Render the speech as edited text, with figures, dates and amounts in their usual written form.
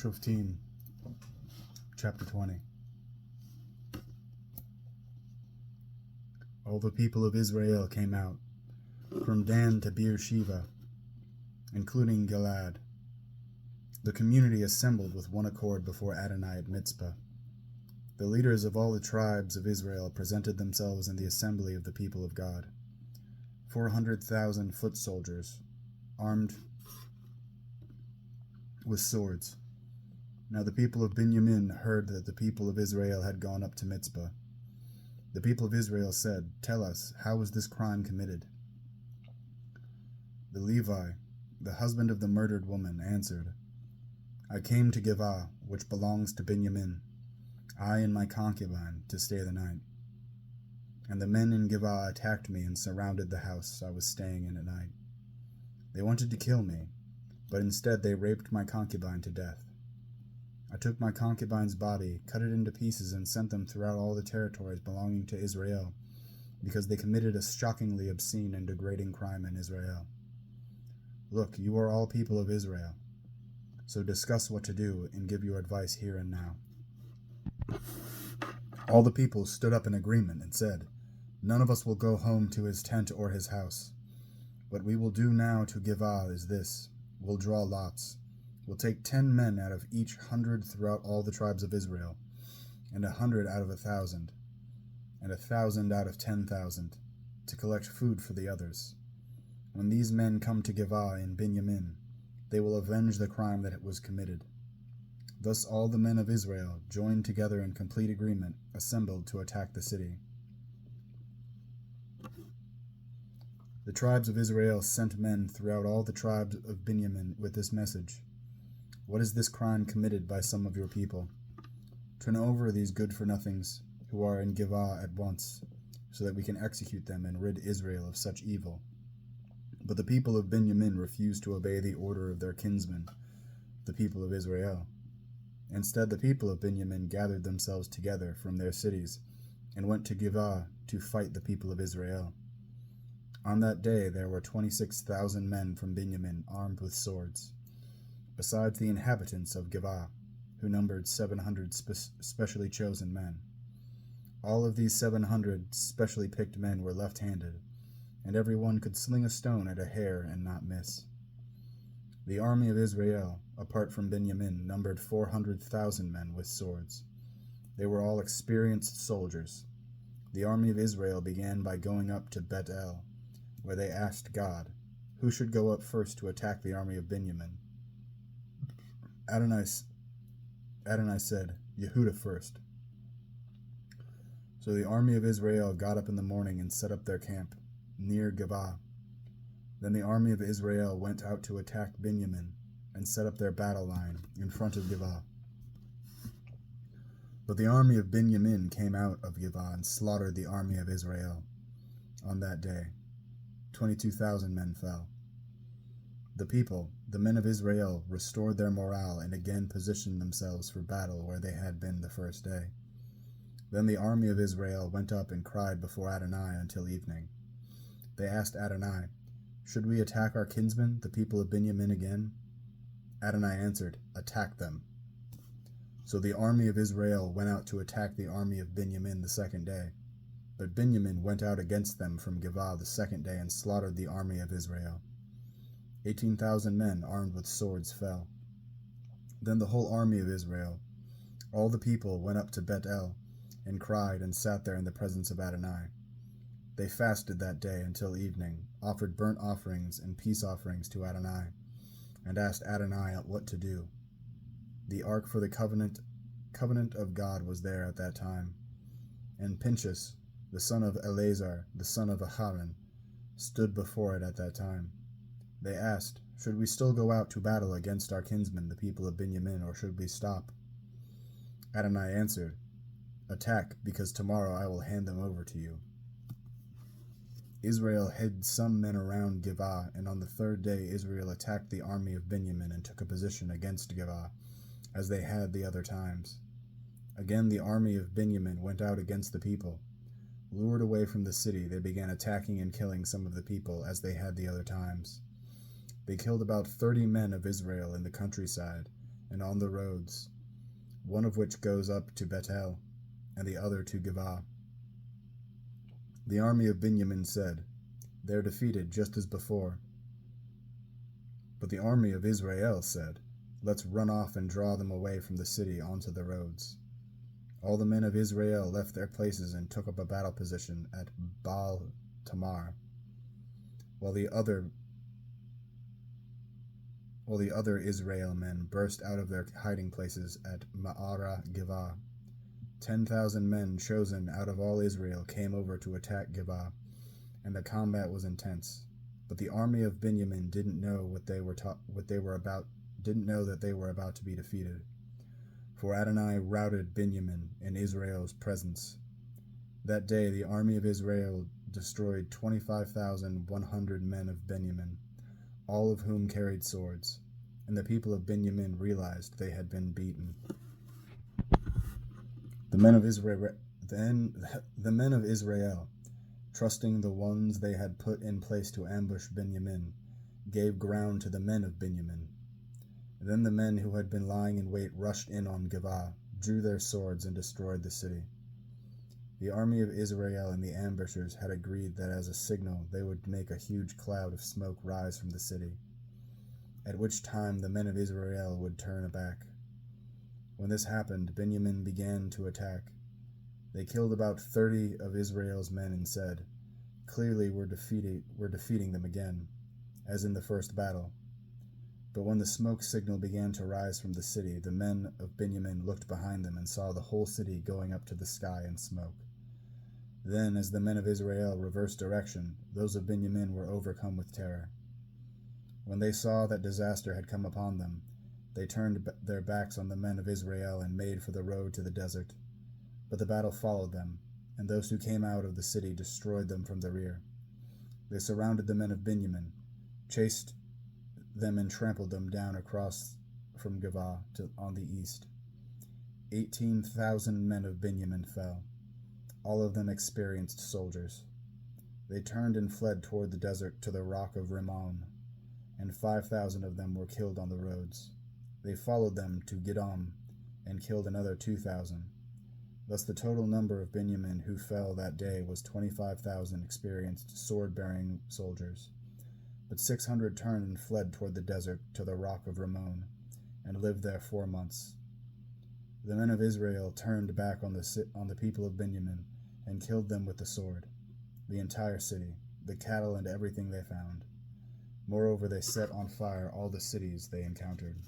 Shof'tim, chapter 20. All the people of Israel came out, from Dan to Beersheba, including Gilad. The community assembled with one accord before Adonai at Mitzpah. The leaders of all the tribes of Israel presented themselves in the assembly of the people of God. 400,000 foot soldiers, armed with swords. Now the people of Binyamin heard that the people of Israel had gone up to Mitzpah. The people of Israel said, "Tell us, how was this crime committed?" The Levi, the husband of the murdered woman, answered, "I came to Giv'ah, which belongs to Binyamin, I and my concubine, to stay the night. And the men in Giv'ah attacked me and surrounded the house I was staying in at night. They wanted to kill me, but instead they raped my concubine to death. I took my concubine's body, cut it into pieces, and sent them throughout all the territories belonging to Israel, because they committed a shockingly obscene and degrading crime in Israel. Look, you are all people of Israel, so discuss what to do and give your advice here and now." All the people stood up in agreement and said, "None of us will go home to his tent or his house. What we will do now to Giv'ah is this: we'll draw lots. We'll take 10 men out of each 100 throughout all the tribes of Israel, and 100 out of 1,000, and 1,000 out of 10,000, to collect food for the others. When these men come to Giv'ah in Binyamin, they will avenge the crime that was committed." Thus all the men of Israel, joined together in complete agreement, assembled to attack the city. The tribes of Israel sent men throughout all the tribes of Binyamin with this message: "What is this crime committed by some of your people? Turn over these good-for-nothings who are in Giv'ah at once, so that we can execute them and rid Israel of such evil." But the people of Binyamin refused to obey the order of their kinsmen, the people of Israel. Instead, the people of Binyamin gathered themselves together from their cities and went to Giv'ah to fight the people of Israel. On that day there were 26,000 men from Binyamin armed with swords, besides the inhabitants of Giv'ah, who numbered 700 specially chosen men. All of these 700 specially picked men were left-handed, and every one could sling a stone at a hair and not miss. The army of Israel, apart from Binyamin, numbered 400,000 men with swords. They were all experienced soldiers. The army of Israel began by going up to Bet-El, where they asked God, who should go up first to attack the army of Binyamin. Adonai said, "Yehudah first." So the army of Israel got up in the morning and set up their camp near Giv'ah. Then the army of Israel went out to attack Binyamin and set up their battle line in front of Giv'ah. But the army of Binyamin came out of Giv'ah and slaughtered the army of Israel. On that day, 22,000 men fell. The people, the men of Israel, restored their morale and again positioned themselves for battle where they had been the first day. Then the army of Israel went up and cried before Adonai until evening. They asked Adonai, "Should we attack our kinsmen, the people of Binyamin, again?" Adonai answered, "Attack them." So the army of Israel went out to attack the army of Binyamin the second day. But Binyamin went out against them from Giv'ah the second day and slaughtered the army of Israel. 18,000 men armed with swords fell. Then the whole army of Israel, all the people, went up to Bet-El and cried and sat there in the presence of Adonai. They fasted that day until evening, offered burnt offerings and peace offerings to Adonai, and asked Adonai what to do. The ark for the covenant of God was there at that time, and Pinchas, the son of Eleazar, the son of Aharon, stood before it at that time. They asked, "Should we still go out to battle against our kinsmen, the people of Binyamin, or should we stop?" Adonai answered, "Attack, because tomorrow I will hand them over to you." Israel hid some men around Giv'ah, and on the third day Israel attacked the army of Binyamin and took a position against Giv'ah, as they had the other times. Again the army of Binyamin went out against the people. Lured away from the city, they began attacking and killing some of the people, as they had the other times. They killed about 30 men of Israel in the countryside, and on the roads, one of which goes up to Bethel, and the other to Giv'ah. The army of Binyamin said, "They're defeated just as before." But the army of Israel said, "Let's run off and draw them away from the city onto the roads." All the men of Israel left their places and took up a battle position at Baal Tamar, while the other Israel men burst out of their hiding places at Ma'ara Giv'ah. 10,000 men chosen out of all Israel came over to attack Giv'ah, and the combat was intense. But the army of Binyamin didn't know that they were about to be defeated. For Adonai routed Binyamin in Israel's presence. That day the army of Israel destroyed 25,100 men of Binyamin, all of whom carried swords, and the people of Binyamin realized they had been beaten. The men of Israel, trusting the ones they had put in place to ambush Binyamin, gave ground to the men of Binyamin. Then the men who had been lying in wait rushed in on Giv'ah, drew their swords, and destroyed the city. The army of Israel and the ambushers had agreed that as a signal they would make a huge cloud of smoke rise from the city, at which time the men of Israel would turn back. When this happened, Binyamin began to attack. They killed about 30 of Israel's men and said, "Clearly we're defeating them again, as in the first battle." But when the smoke signal began to rise from the city, the men of Binyamin looked behind them and saw the whole city going up to the sky in smoke. Then, as the men of Israel reversed direction, those of Binyamin were overcome with terror. When they saw that disaster had come upon them, they turned their backs on the men of Israel and made for the road to the desert. But the battle followed them, and those who came out of the city destroyed them from the rear. They surrounded the men of Binyamin, chased them and trampled them down across from Giv'ah on the east. 18,000 men of Binyamin fell, all of them experienced soldiers. They turned and fled toward the desert to the rock of Rimmon, and 5,000 of them were killed on the roads. They followed them to Gidom and killed another 2,000. Thus the total number of Binyamin who fell that day was 25,000 experienced sword-bearing soldiers. But 600 turned and fled toward the desert to the rock of Rimmon, and lived there 4 months. The men of Israel turned back on the people of Binyamin, and killed them with the sword, the entire city, the cattle and everything they found. Moreover, they set on fire all the cities they encountered.